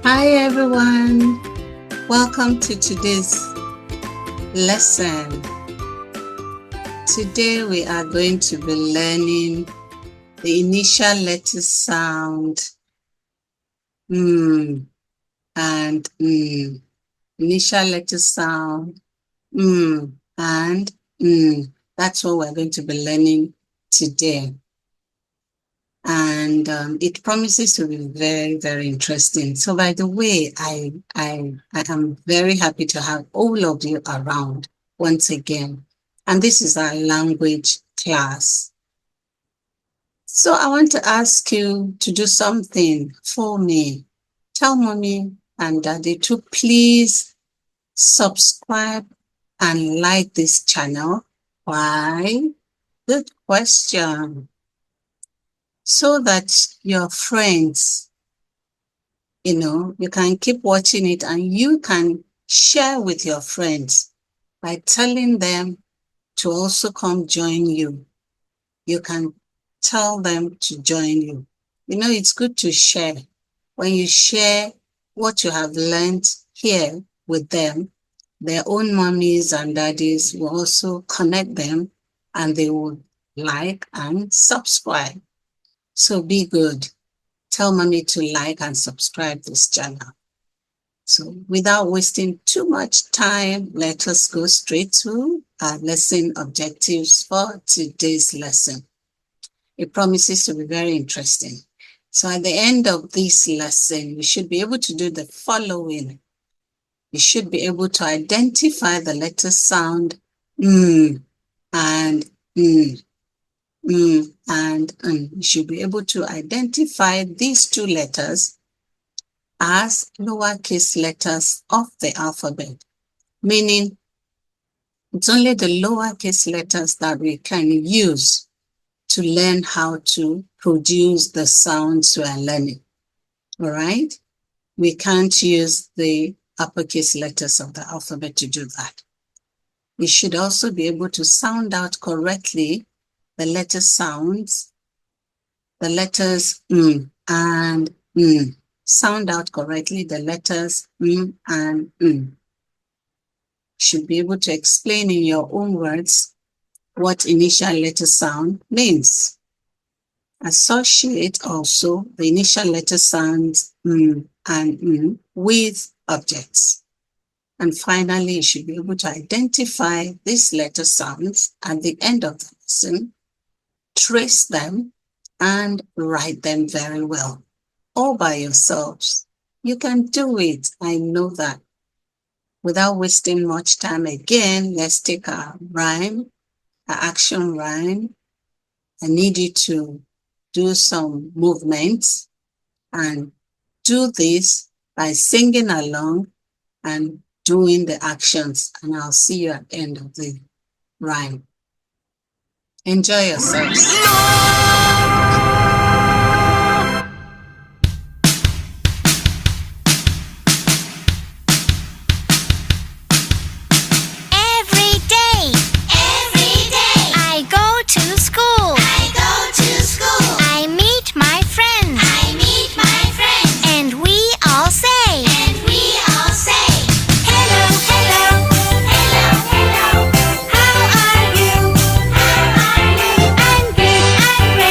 Hi everyone, welcome to today's lesson. Today we are going to be learning the initial letter sound and initial letter sound and That's what we're going to be learning today. And it promises to be very, very interesting. So by the way, I am very happy to have all of you around once again. And this is our language class. So I want to ask you to do something for me. Tell mommy and daddy to please subscribe and like this channel. Why? Good question. So that your friends, you can keep watching it and you can share with your friends by telling them to also come join you. You can tell them to join you. It's good to share. When you share what you have learned here with them, their own mommies and daddies will also connect them and they will like and subscribe. So be good. Tell mommy to like and subscribe this channel. So without wasting too much time, let us go straight to our lesson objectives for today's lesson. It promises to be very interesting. So at the end of this lesson, you should be able to do the following. You should be able to identify the letter sound and you should be able to identify these two letters as lowercase letters of the alphabet, meaning it's only the lowercase letters that we can use to learn how to produce the sounds we are learning. All right? We can't use the uppercase letters of the alphabet to do that. We should also be able to sound out correctly the letter sounds, the letters and sound out correctly the letters and Should be able to explain in your own words what initial letter sound means. Associate also the initial letter sounds and with objects. And finally, you should be able to identify these letter sounds at the end of the lesson, trace them, and write them very well. All by yourselves. You can do it. I know that. Without wasting much time again, let's take our rhyme, our action rhyme. I need you to do some movements and do this by singing along and doing the actions. And I'll see you at the end of the rhyme. Enjoy yourselves. Hello, hello, how are you? I'm good, I'm great.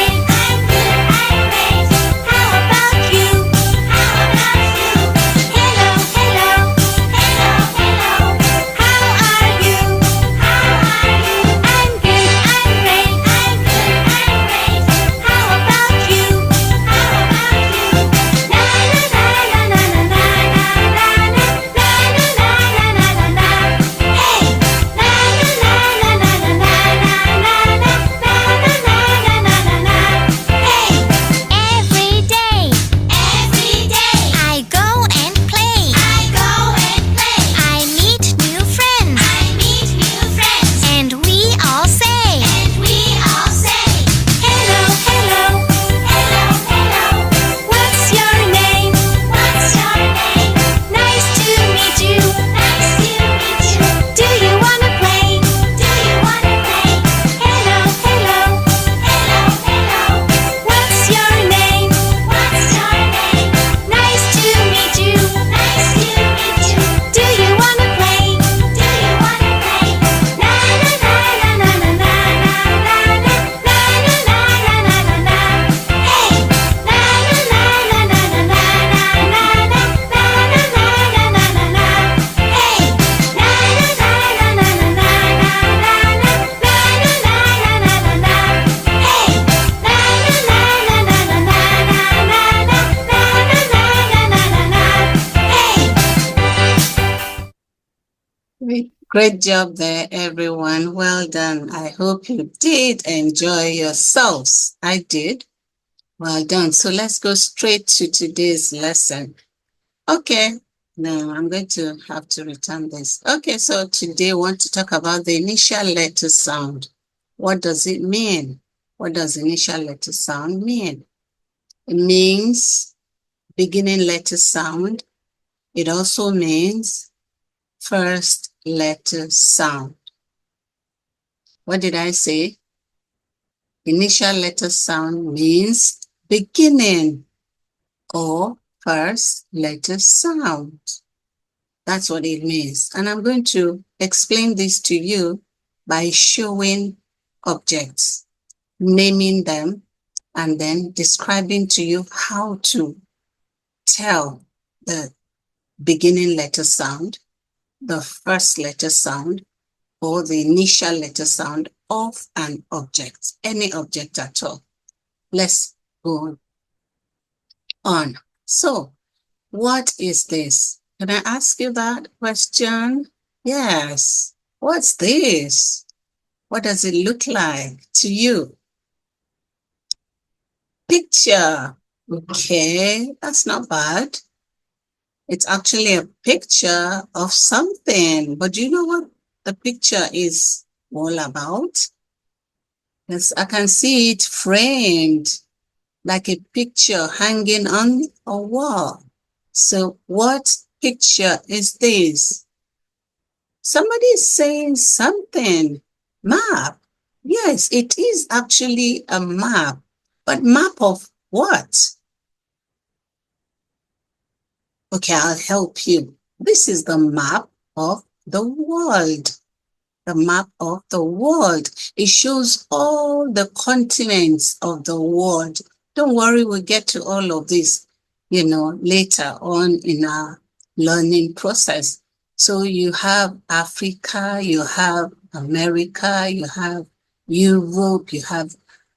Great job there, everyone. Well done. I hope you did enjoy yourselves. I did. Well done. So let's go straight to today's lesson. Okay. Now I'm going to have to return this. Okay, so today I want to talk about the initial letter sound. What does it mean? What does initial letter sound mean? It means beginning letter sound. It also means first letter sound. What did I say? Initial letter sound means beginning or first letter sound. That's what it means. And I'm going to explain this to you by showing objects, naming them, and then describing to you how to tell the beginning letter sound, the first letter sound, or the initial letter sound of an object, any object at all. Let's go on. So, what is this? Can I ask you that question? Yes. What's this? What does it look like to you? Picture. Okay, that's not bad. It's actually a picture of something. But do you know what the picture is all about? Yes, I can see it framed like a picture hanging on a wall. So what picture is this? Somebody is saying something. Map. Yes, it is actually a map. But map of what? Okay, I'll help you. This is the map of the world. The map of the world. It shows all the continents of the world. Don't worry, we'll get to all of this, later on in our learning process. So you have Africa, you have America, you have Europe, you have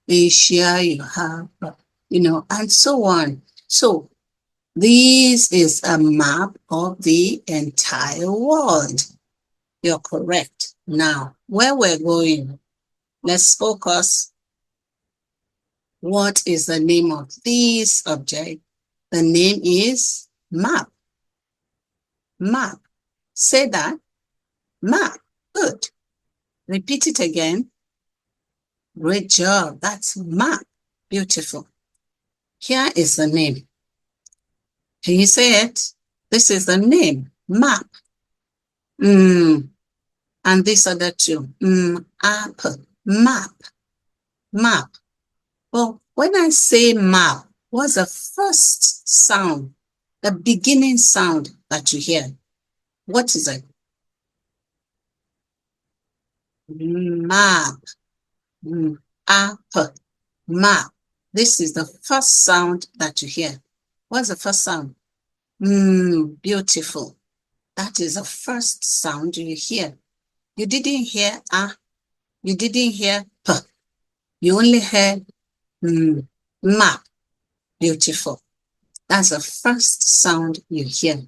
Asia, you have, and so on. So this is a map of the entire world. You're correct. Now, where we're going, let's focus. What is the name of this object? The name is map. Map. Say that. Map. Good. Repeat it again. Great job. That's map. Beautiful. Here is the name. Can you say it? This is the name. Map. And this other two. App. Map. Map. Well, when I say map, what's the first sound, the beginning sound that you hear? What is it? Map. App. Map. This is the first sound that you hear. What's the first sound? Beautiful. That is the first sound you hear. You didn't hear you didn't hear p. You only heard map. Beautiful. That's the first sound you hear.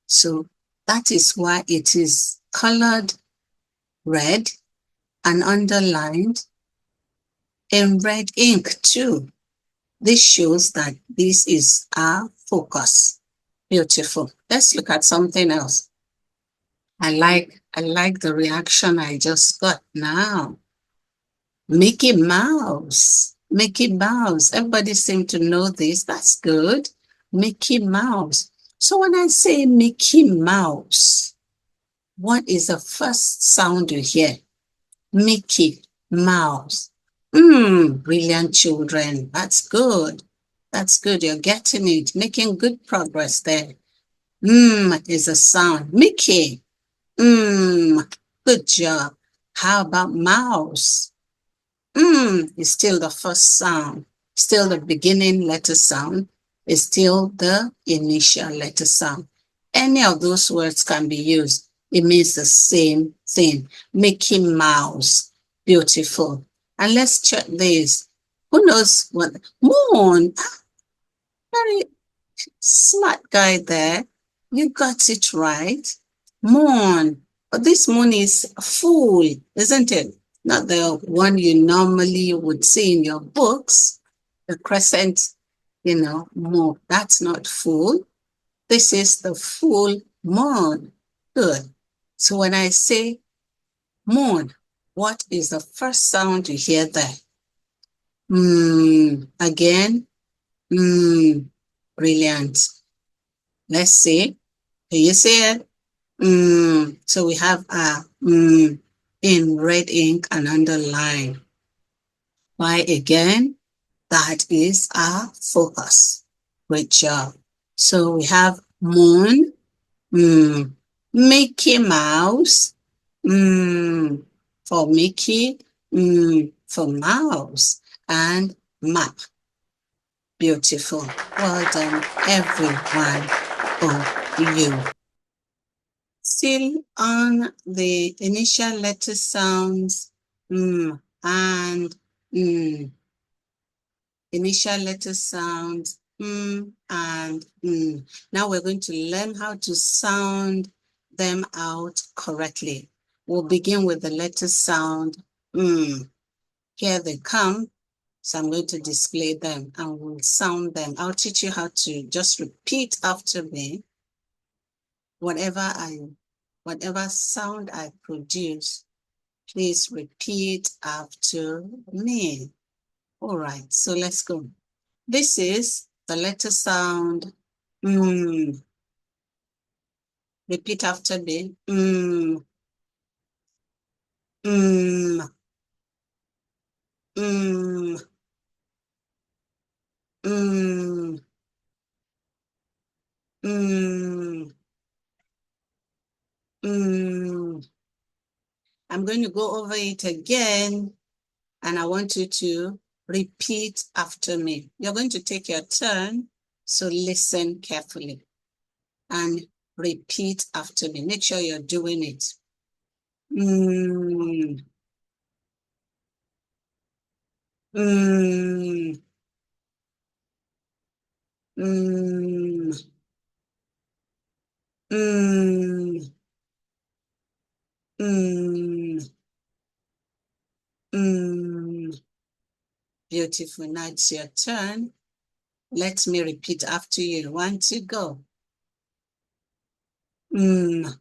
So that is why it is colored red and underlined in red ink too. This shows that this is our focus. Beautiful. Let's look at something else. I like the reaction I just got now. Mickey Mouse. Mickey Mouse. Everybody seems to know this. That's good. Mickey Mouse. So when I say Mickey Mouse, what is the first sound you hear? Mickey Mouse. Brilliant children. That's good. That's good. You're getting it. Making good progress there. Is a sound. Mickey. Good job. How about mouse? Is still the first sound. Still the beginning letter sound. Is still the initial letter sound. Any of those words can be used. It means the same thing. Mickey Mouse. Beautiful. And let's check this. Who knows what? Moon. Very smart guy there. You got it right. Moon. But this moon is full, isn't it? Not the one you normally would see in your books, the crescent, moon. That's not full. This is the full moon. Good. So when I say moon, what is the first sound you hear there? Again. Brilliant. Let's see. Can you see it? So we have a in red ink and underline. Why again? That is our focus. Great job. So we have moon, Mickey Mouse, for Mickey, for mouse, and map. Beautiful. Well done, every one of you. Still on the initial letter sounds, and initial letter sounds, and Now we're going to learn how to sound them out correctly. We'll begin with the letter sound, Here they come. So I'm going to display them and we'll sound them. I'll teach you how to just repeat after me. Whatever sound I produce, please repeat after me. All right, so let's go. This is the letter sound. Repeat after me. Mm. Mm. Mm. Mm. I'm going to go over it again, and I want you to repeat after me. You're going to take your turn, so listen carefully and repeat after me. Make sure you're doing it. Mm. Mm. Mm. Mm. Mm. Beautiful. Now it's your turn. Let me repeat after you. 1, 2, go. Mm.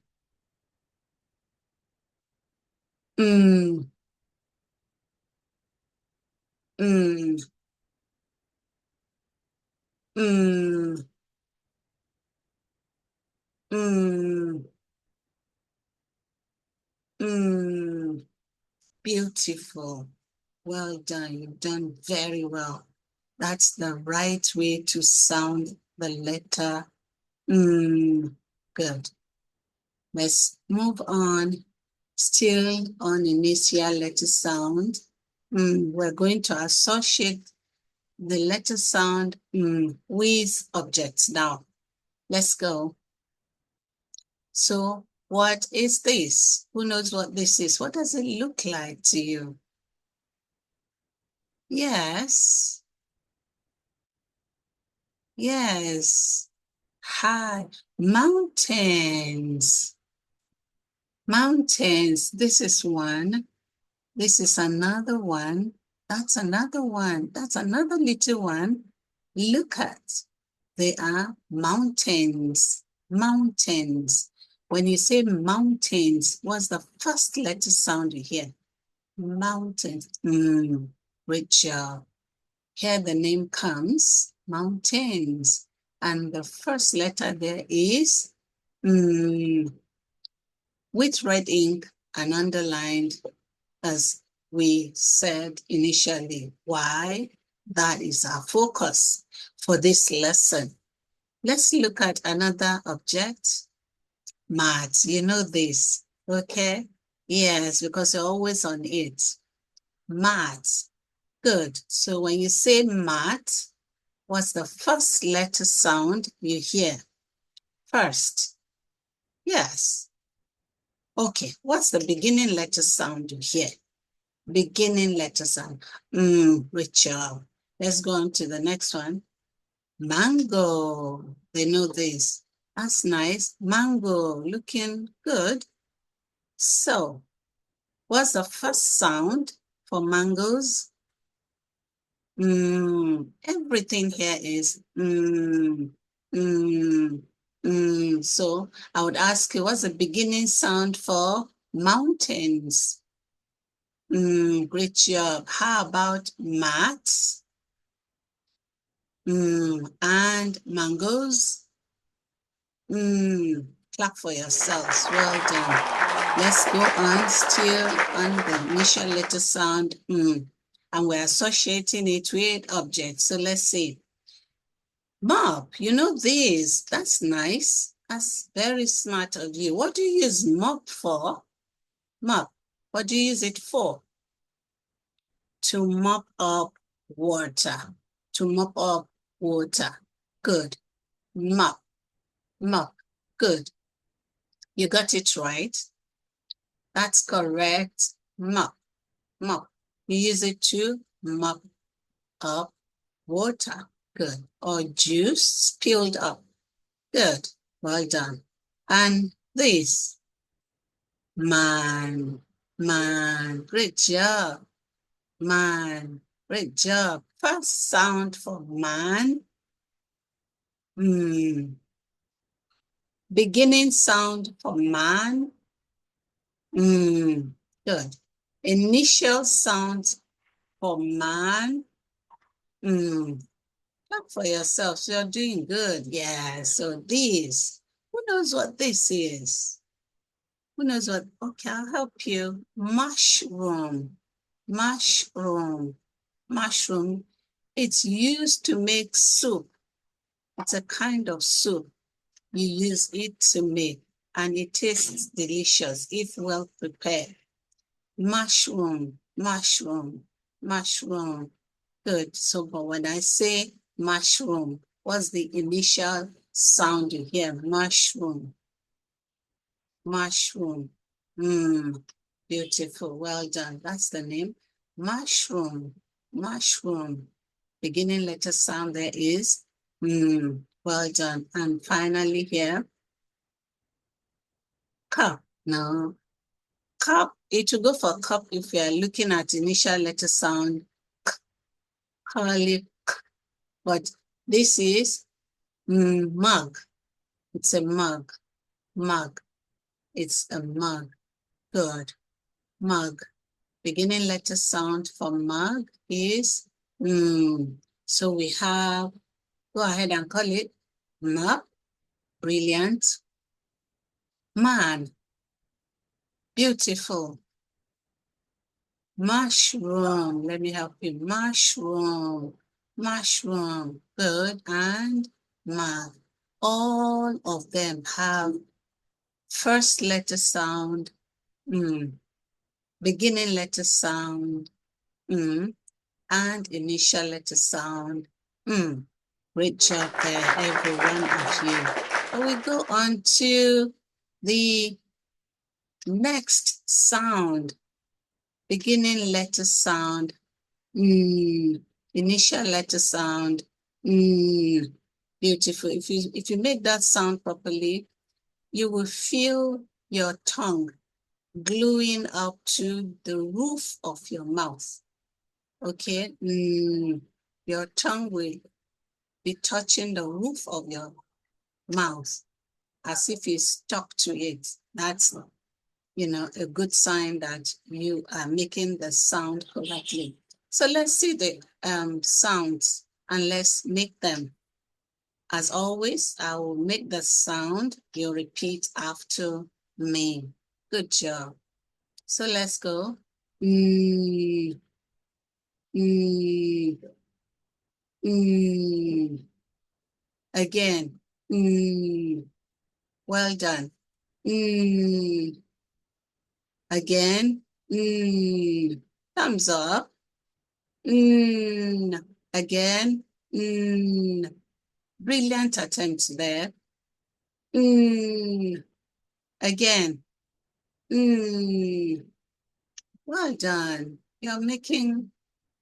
Mm. Mm. Mm. Mm. Beautiful. Well done. You've done very well. That's the right way to sound the letter. Good. Let's move on. Still on initial letter sound. We're going to associate the letter sound with objects now. Let's go. So what is this? Who knows what this is? What does it look like to you? Yes. Yes. Hi. Mountains. Mountains. This is one. This is another one. That's another one. That's another little one. Look at. They are mountains. Mountains. When you say mountains, what's the first letter sound you hear? Mountains. Great job. Here the name comes, mountains. And the first letter there is with red ink and underlined, as we said initially. Why? That is our focus for this lesson. Let's look at another object. Maths. You know this, okay? Yes, because you're always on it. Maths. Good. So when you say math, what's the first letter sound you hear? First. Yes. Okay. What's the beginning letter sound you hear? Beginning letter sound. Rachel. Let's go on to the next one. Mango. They know this. That's nice. Mango. Looking good. So, what's the first sound for mangoes? Everything here is So I would ask you, what's the beginning sound for mountains? Great job. How about maths? And mangoes? Clap for yourselves. Well done. Let's go on, still on the initial letter sound, and we're associating it with objects. So let's see. Mop, you know this. That's nice. That's very smart of you. What do you use mop for? Mop. What do you use it for? To mop up water. To mop up water. Good. Mop. Mop. Good. You got it right. That's correct. Mop. Mop. You use it to mop up water. Good. Or juice spilled up. Good. Well done. And this. Man. Man. Great job. Man. Great job. First sound for man. Beginning sound for man. Good. Initial sound for man. Clap for yourself. You're doing good. Yeah. So this. Who knows what this is? Who knows what? Okay, I'll help you. Mushroom. Mushroom. Mushroom. It's used to make soup. It's a kind of soup. You use it to make, and it tastes delicious if well prepared. Mushroom, mushroom, mushroom. Good. So, but when I say mushroom, what's the initial sound you hear? Mushroom, mushroom. Beautiful. Well done. That's the name. Mushroom, mushroom. Beginning letter sound there is. Well done. And finally here, cup. No, cup. It will go for cup if you are looking at initial letter sound. Curly, but this is mug. It's a mug. Mug. It's a mug. Good. Mug. Beginning letter sound for mug is So we have, go ahead and call it mug. Brilliant. Man. Beautiful. Mushroom. Let me help you. Mushroom. Mushroom. Good. And mug. All of them have first letter sound, beginning letter sound, and initial letter sound. Great job there, every one of you. But we go on to the next sound. Beginning letter sound, initial letter sound, beautiful. If you make that sound properly, you will feel your tongue gluing up to the roof of your mouth. Okay? Your tongue will be touching the roof of your mouth as if it's stuck to it. That's, a good sign that you are making the sound correctly. So let's see the sounds and let's make them. As always, I will make the sound. You repeat after me. Good job. So let's go. Again. Well done. Again. Thumbs up. Again. Brilliant attempt there. Again. Well done. You're making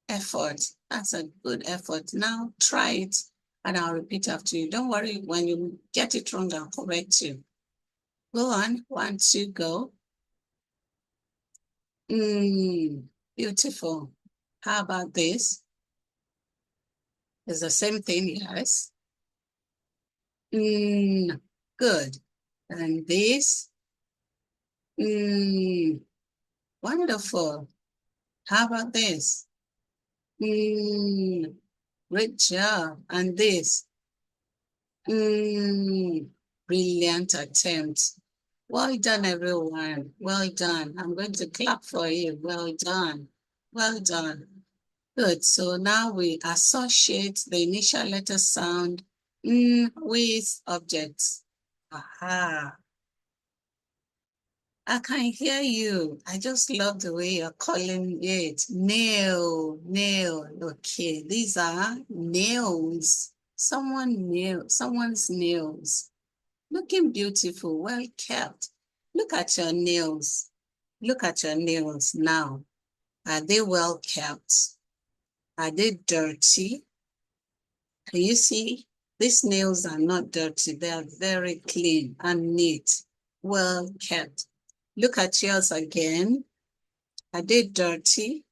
effort. That's a good effort. Now try it and I'll repeat after you. Don't worry, when you get it wrong, I'll correct you. Go on. 1, 2, go. Beautiful. How about this? It's the same thing, yes. Good. And this? Wonderful. How about this? Great job. And this? Brilliant attempt. Well done, everyone. Well done. I'm going to clap for you. Well done. Well done. Good. So now we associate the initial letter sound with objects. Aha. I can hear you. I just love the way you're calling it. Nail, nail. Okay, these are nails. Someone's nails. Looking beautiful, well kept. Look at your nails. Look at your nails now. Are they well kept? Are they dirty? Can you see? These nails are not dirty. They are very clean and neat, well kept. Look at yours again. Are they dirty?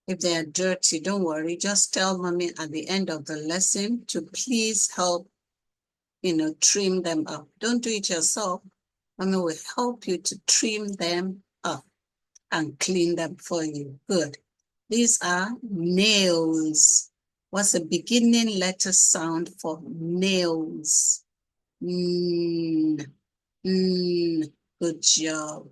If they are dirty, don't worry. Just tell mommy at the end of the lesson to please help, trim them up. Don't do it yourself. Mommy will help you to trim them up and clean them for you. Good. These are nails. What's the beginning letter sound for nails? Good job.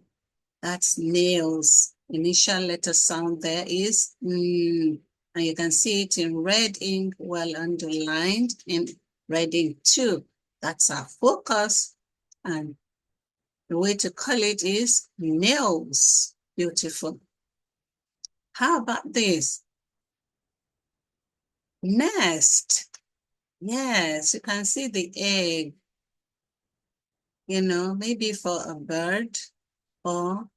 That's nails. Initial letter sound there is and you can see it in red ink, well underlined in red ink too. That's our focus. And the way to call it is nails. Beautiful. How about this? Nest. Yes, you can see the egg, maybe for a bird or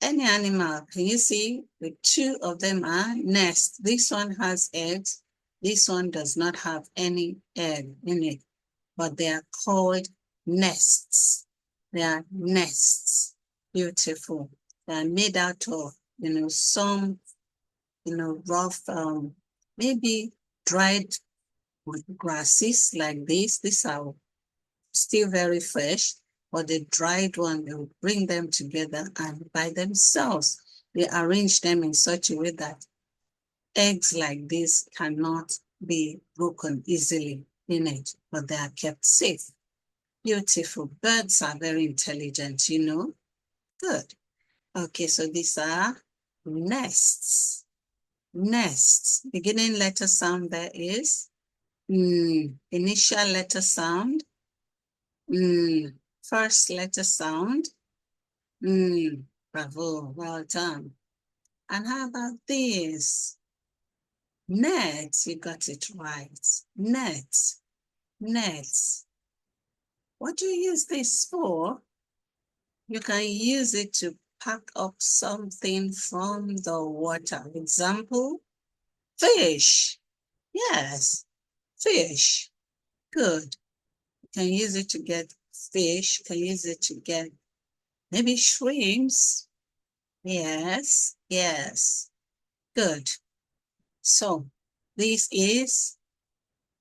any animal. Can you see the two of them are nests? This one has eggs. This one does not have any egg in it, but they are called nests. They are nests. Beautiful. They are made out of, some, rough, maybe dried grasses like this. These are still very fresh, but the dried one, they will bring them together and by themselves, they arrange them in such a way that eggs like this cannot be broken easily in it, but they are kept safe. Beautiful. Birds are very intelligent, Good. Okay, so these are nests. Nests. Beginning letter sound there is initial letter sound. First letter sound. Bravo, well done. And how about this? Net, you got it right. Net, net. What do you use this for? You can use it to pack up something from the water. Example, fish. Yes, fish. Good. You can use it to get fish. You can use it to get maybe shrimps. Yes, yes. Good. So this is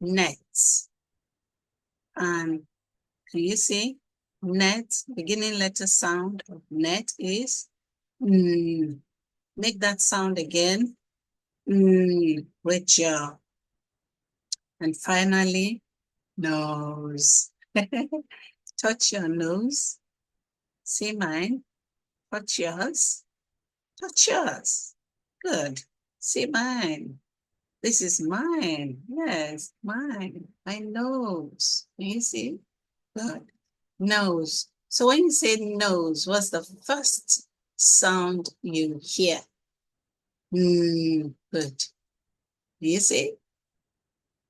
nets. And can you see net? Beginning letter sound of net is make that sound again. Great job. And finally, nose. Touch your nose. See mine. Touch yours. Touch yours. Good. See mine. This is mine. Yes, mine. My nose. Can you see? Good. Nose. So when you say nose, what's the first sound you hear? Good. You see?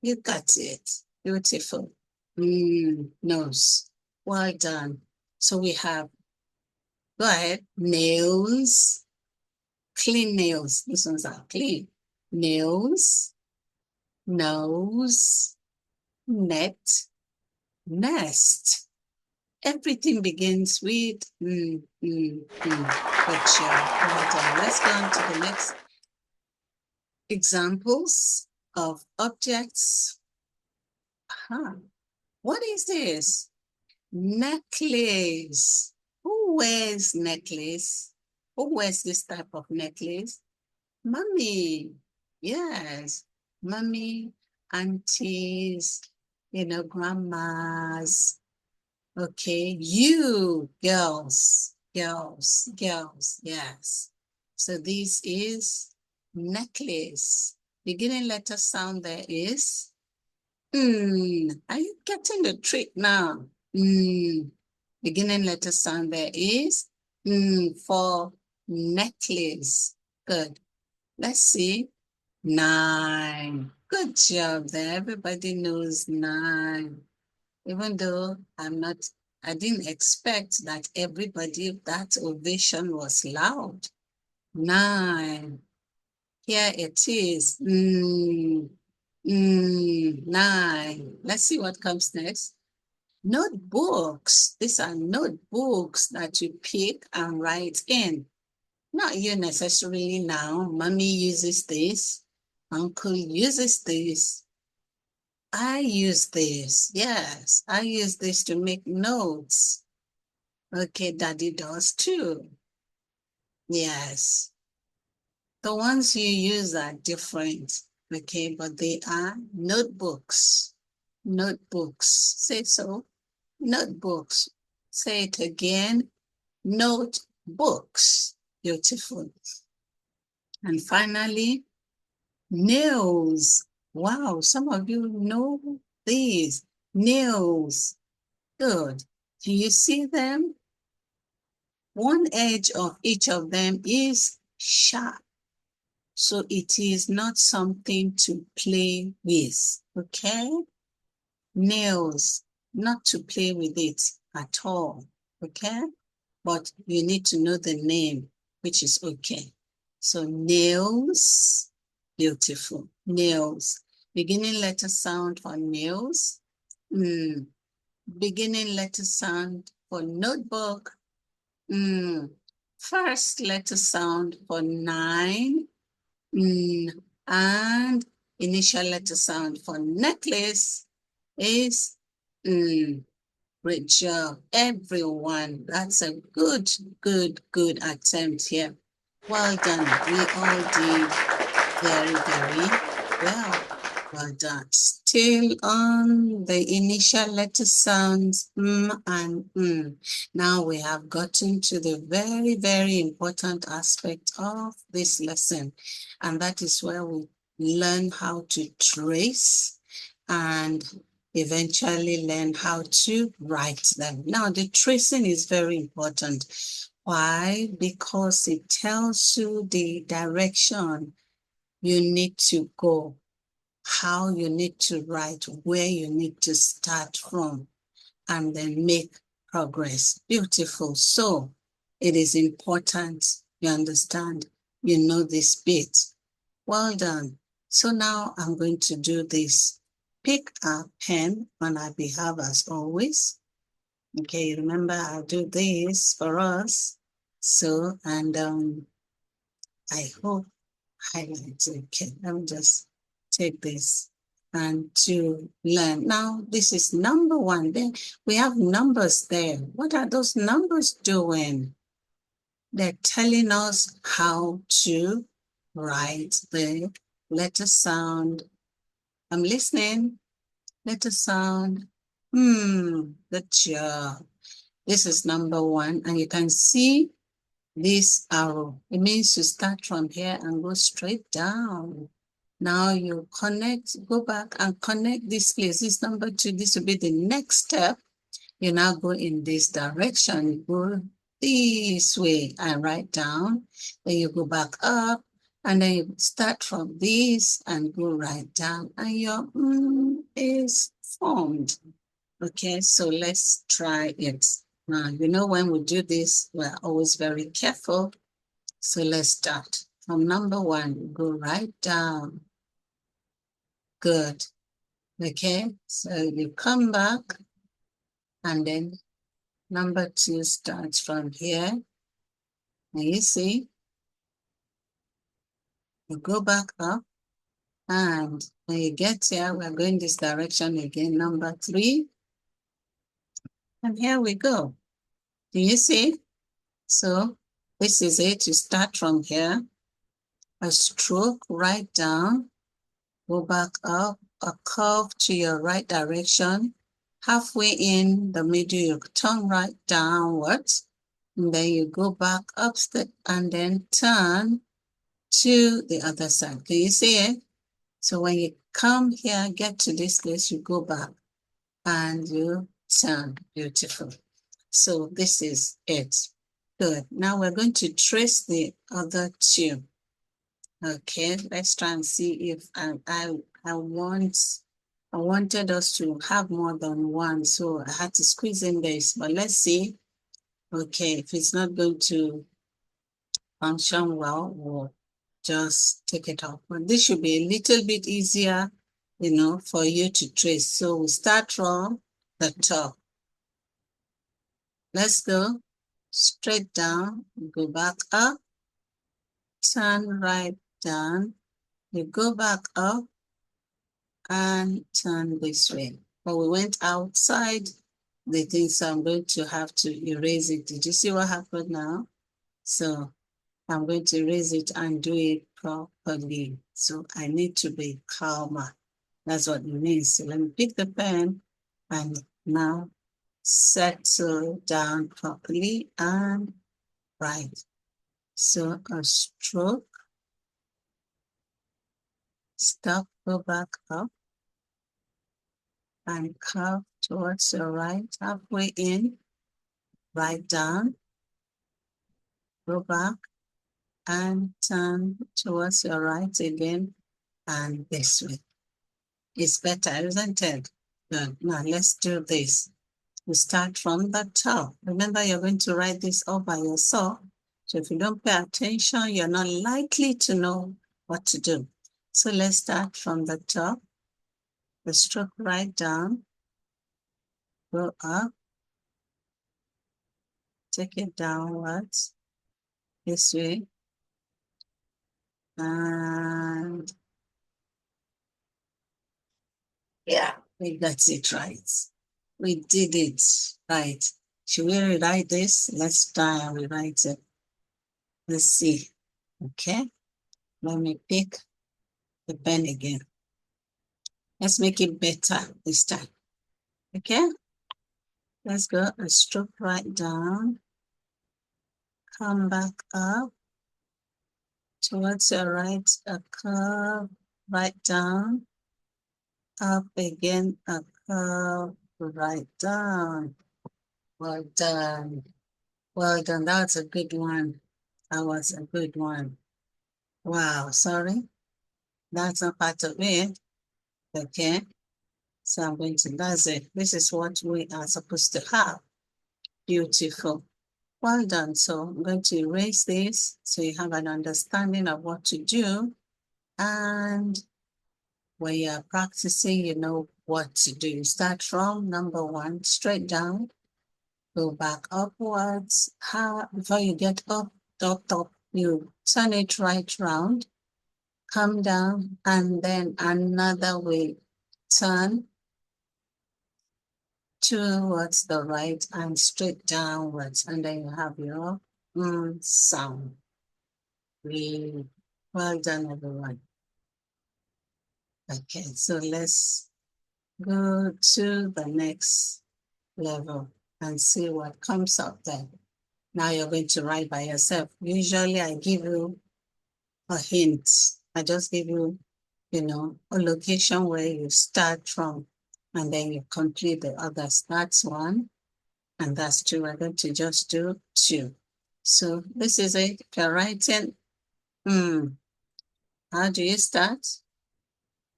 You got it. Beautiful. Nose. Well done. So we have, go ahead, nails. Clean nails. These ones are clean. Nails, nose, net, nest. Everything begins with Good job. Well done. Let's go on to the next examples of objects. What is this? Necklace. Who wears necklace? Who wears this type of necklace? Mommy. Yes. Mommy, aunties, grandmas. Okay. You, girls. Yes. So this is necklace. Beginning letter sound there is Are you getting the trick now? Beginning letter sound there is for necklace. Good. Let's see. 9. Good job there. Everybody knows 9. Even though I didn't expect that that ovation was loud. 9. Here it is. 9. Let's see what comes next. Notebooks. These are notebooks that you pick and write in. Not you necessarily now. Mommy uses this. Uncle uses this. I use this. Yes, I use this to make notes. Okay, Daddy does too. Yes. The ones you use are different. Okay, but they are notebooks. Notebooks. Say so. Notebooks. Say it again. Notebooks. Beautiful. And finally, nails. Wow, some of you know these. Nails. Good. Do you see them? One edge of each of them is sharp. So it is not something to play with. Okay? Nails, not to play with it at all. Okay? But you need to know the name, which is okay. So nails, beautiful. Nails. Beginning letter sound for nails. Beginning letter sound for notebook. First letter sound for 9. And initial letter sound for necklace is Great job, everyone. That's a good attempt here. Well done. We all did very, very well. Well done. Still on the initial letter sounds and Now we have gotten to the very, very important aspect of this lesson, and that is where we learn how to trace and eventually learn how to write them. Now, the tracing is very important. Why? Because it tells you the direction you need to go, how you need to write, where you need to start from, and then make progress. Beautiful. So it is important you understand, you know this bit. Well done. So now I'm going to do this. Pick a pen on our behalf as always. Okay, remember I'll do this for us. So, and I hope highlights. Okay, let me just take this and to learn. Now, this is number 1. Then we have numbers there. What are those numbers doing? They're telling us how to write the letter sound. I'm listening. Letter sound. Good job. This is number 1, and you can see this arrow. It means to start from here and go straight down. Now you go back and connect this place. This number 2, this will be the next step. You now go in this direction. You go this way and write down. Then you go back up, and then you start from this and go right down, and your is formed. Okay, so let's try it. Now, when we do this, we're always very careful. So let's start from number 1. Go right down. Good. Okay, so you come back and then Number 2 starts from here. And you see, you go back up, and when you get here, we're going this direction again, number 3. And here we go. Do you see? So this is it. You start from here, a stroke right down, go back up, a curve to your right direction. Halfway in the middle, you turn right downwards, and then you go back up and then turn to the other side. Can you see it? So when you come here, get to this place, you go back and you turn. Beautiful. So this is it. Good. Now we're going to trace the other 2. Okay, let's try and see if I wanted us to have more than 1, so I had to squeeze in this, but let's see. Okay, if it's not going to function well, we'll just take it off. But this should be a little bit easier, for you to trace. So we start from the top. Let's go straight down, go back up, turn right down, you go back up and turn this way. But we went outside the thing, so I'm going to have to erase it. Did you see what happened now? So I'm going to erase it and do it properly. So I need to be calmer. That's what it means. So let me pick the pen and now settle down properly and write. So a stroke, stop, go back up, and curve towards your right, halfway in, right down, go back, and turn towards your right again, and this way. It's better, isn't it? Good. Now let's do this. You start from the top. Remember, you're going to write this all by yourself. So if you don't pay attention, you're not likely to know what to do. So let's start from the top. The stroke right down, go up, take it downwards, this way, and yeah, we got it right. We did it right. Should we rewrite this? Let's try and rewrite it. Let's see. Okay, let me pick the pen again. Let's make it better this time. Okay, let's go a stroke right down, come back up, towards your right, a curve right down, up again, a curve right down. Well done. Well done. That's a good one. That was a good one. Wow, sorry. That's not part of it. Okay. So I'm going to, that's it. This is what we are supposed to have. Beautiful. Well done. So I'm going to erase this so you have an understanding of what to do. And when you're practicing, you know what to do. You start from number 1, straight down, go back upwards. Before you get up, you turn it right round, come down, and then another way, turn towards the right and straight downwards, and then you have your sound. Really well done, everyone. Okay, so let's go to the next level and see what comes up there. Now you're going to write by yourself. Usually I give you a hint. I just give you, a location where you start from, and then you complete the others. That's 1, and that's 2. We're going to just do 2. So this is it. If you're writing, how do you start?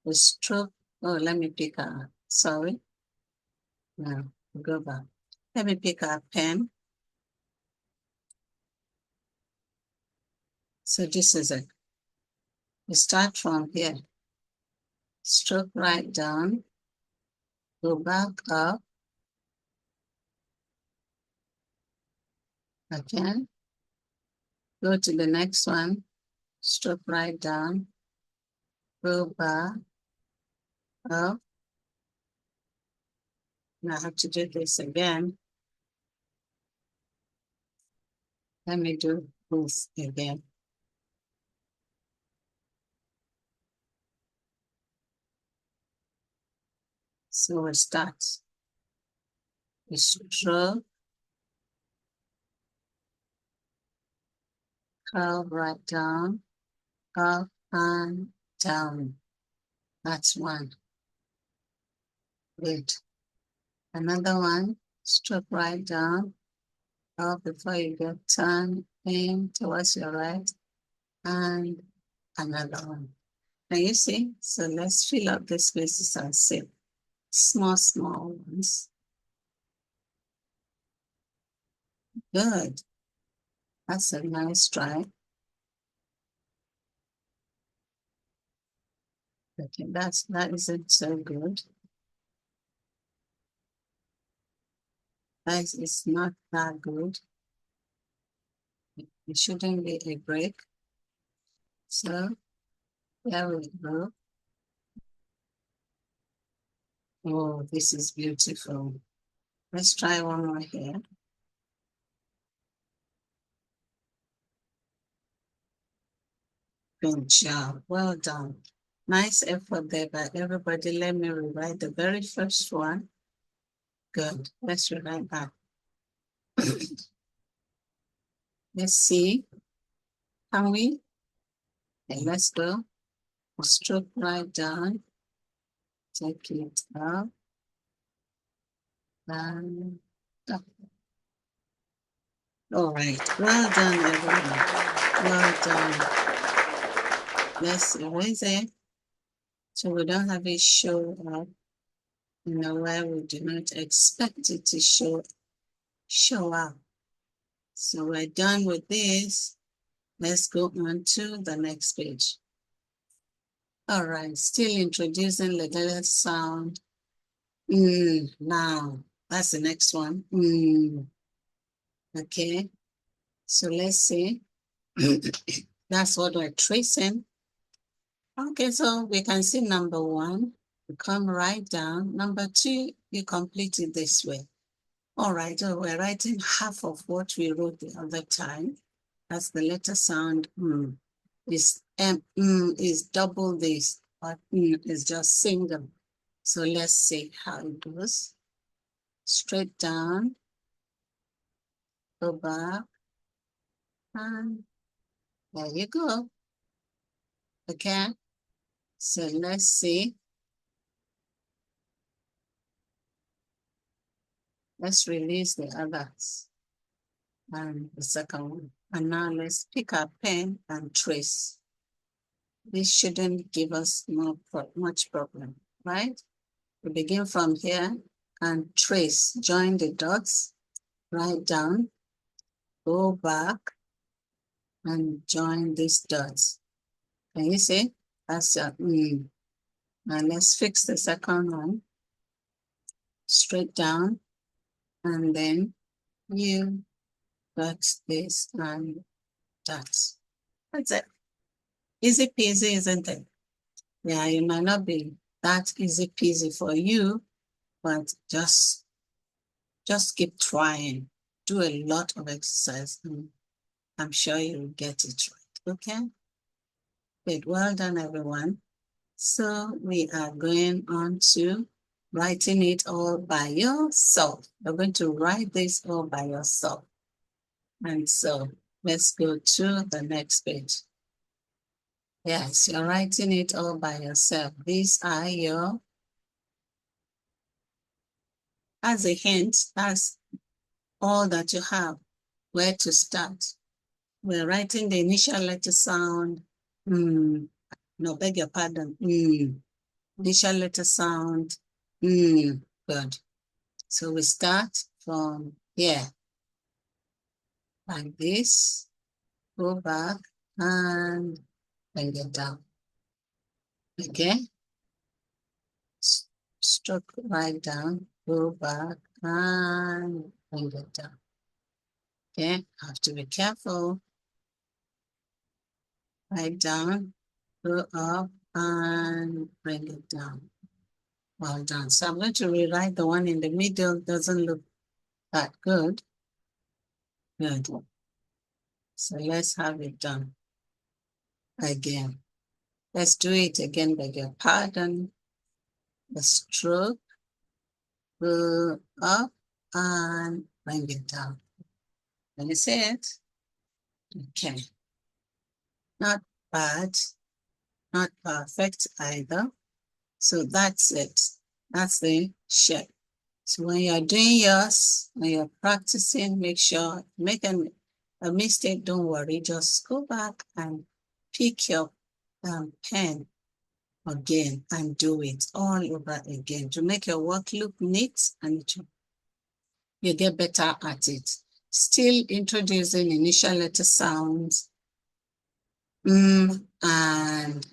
The stroke. Oh, let me pick sorry. No, go back. Let me pick a pen. So this is it. You start from here. Stroke right down. Go back up. Okay. Go to the next one. Stroke right down. Go back. Up. Now I have to do this again. Let me do both again. So we start. We stroke, curve right down, up and down. That's one. Good. Another one, stroke right down, up before you get turn in towards your right, and another one. Can you see? So let's fill up the spaces and see. Small, small ones. Good. That's a nice try. Okay, that isn't so good. That is not that good. It shouldn't be a break. So there we go. Oh, this is beautiful. Let's try one more here. Good job. Well done. Nice effort there by everybody. Let me rewrite the very first one. Good. Let's rewrite that. Let's see. Can we? Okay, let's go. Stroke right down. Take it up. And up. All right. Well done, everyone. Well done. Let's erase it. So we don't have it show up where we do not expect it to show up. So we're done with this. Let's go on to the next page. All right, still introducing the letter sound. Now, that's the next one. Okay, so let's see. That's what we're tracing. Okay, so we can see number one, you come right down. Number two, you complete it this way. All right, so we're writing half of what we wrote the other time. That's the letter sound is double this, but is just single. So let's see how it goes. Straight down, go back, and there you go. Okay, so let's see. Let's release the others and the second one. And now let's pick our pen and trace. This shouldn't give us much problem, right? We begin from here and trace, join the dots, write down, go back and join these dots. Can you see? That's your Now let's fix the second one. Straight down, and then you got this and that. That's it. Easy peasy, isn't it? Yeah, it might not be that easy peasy for you, but just keep trying. Do a lot of exercise, and I'm sure you'll get it right. Okay? Good. Well done, everyone. So we are going on to writing it all by yourself. You're going to write this all by yourself. And so let's go to the next page. Yes, you're writing it all by yourself. These are your, as a hint, that's all that you have, where to start. We're writing the initial letter sound. No, beg your pardon. Initial letter sound. Good. So we start from here, like this, go back and bring it down. Okay? Stroke right down, go back and bring it down. Okay, have to be careful. Write down, go up, and bring it down. Well done. So I'm going to rewrite the one in the middle. Doesn't look that good. Good. So let's have it done again. Let's do it again, beg your pardon. The stroke, go up and bring it down. Can you see it? Okay. Not bad, not perfect either. So that's it. That's the shape. So when you're doing yours, when you're practicing, make sure, make a mistake, don't worry. Just go back and pick your pen again and do it all over again to make your work look neat and you get better at it. Still introducing initial letter sounds. And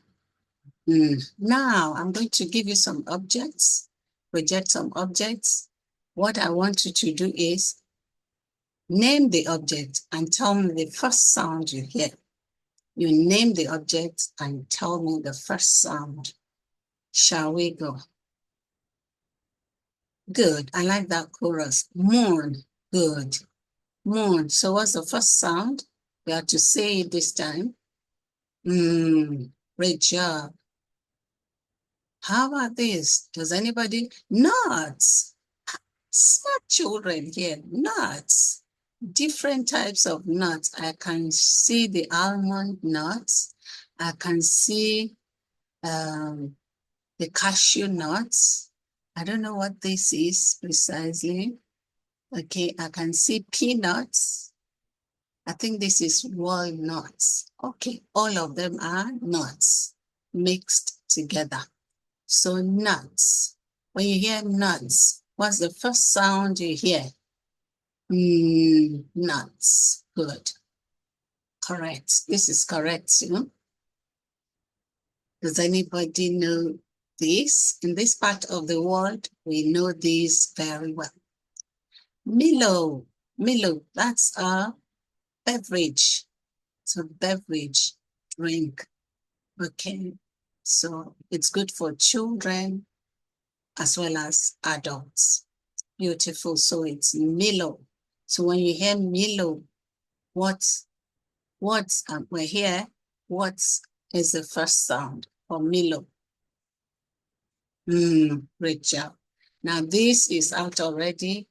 now I'm going to give you some objects, project some objects. What I want you to do is name the object and tell me the first sound you hear. You name the object and tell me the first sound. Shall we go? Good. I like that chorus. Moon. Good. Moon. So what's the first sound? We have to say it this time. Great job. How about this? Does anybody? Nuts. Smart children here. Nuts. Different types of nuts. I can see the almond nuts. I can see the cashew nuts. I don't know what this is precisely. Okay, I can see peanuts. I think this is walnuts. Okay, all of them are nuts mixed together. So nuts. When you hear nuts, what's the first sound you hear? Nuts. Good. Correct. This is correct, you know? Does anybody know this? In this part of the world, we know this very well. Milo. Milo, that's a beverage. So beverage, drink. Okay. So it's good for children as well as adults. Beautiful. So it's Milo. So when you hear Milo, we're here, what is the first sound for Milo? Great job. Now this is out already.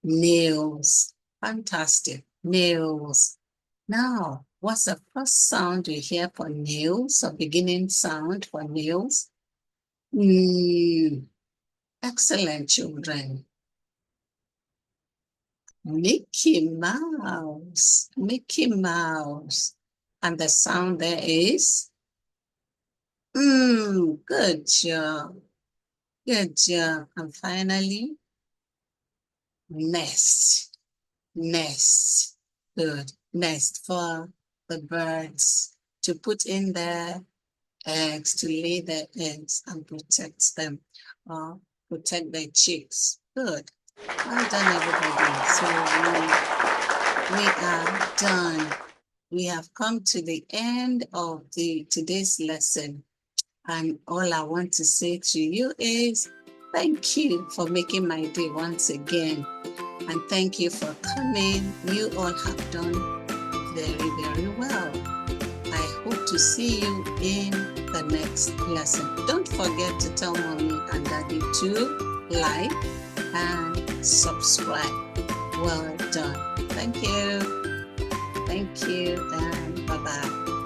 Nails. Fantastic. Nails. Now, what's the first sound you hear for nails, or beginning sound for nails? Excellent, children. Mickey Mouse. Mickey Mouse. And the sound there is? Good job. Good job. And finally, nest. Nest. Good. Nest for the birds to put in their eggs, to lay their eggs and protect them, or protect their chicks. Good. Well done, everybody. So we are done. We have come to the end of today's lesson. And all I want to say to you is thank you for making my day once again. And thank you for coming. You all have done very, very well. I hope to see you in the next lesson. Don't forget to tell mommy and daddy to like and subscribe. Well done. Thank you. Thank you and bye-bye.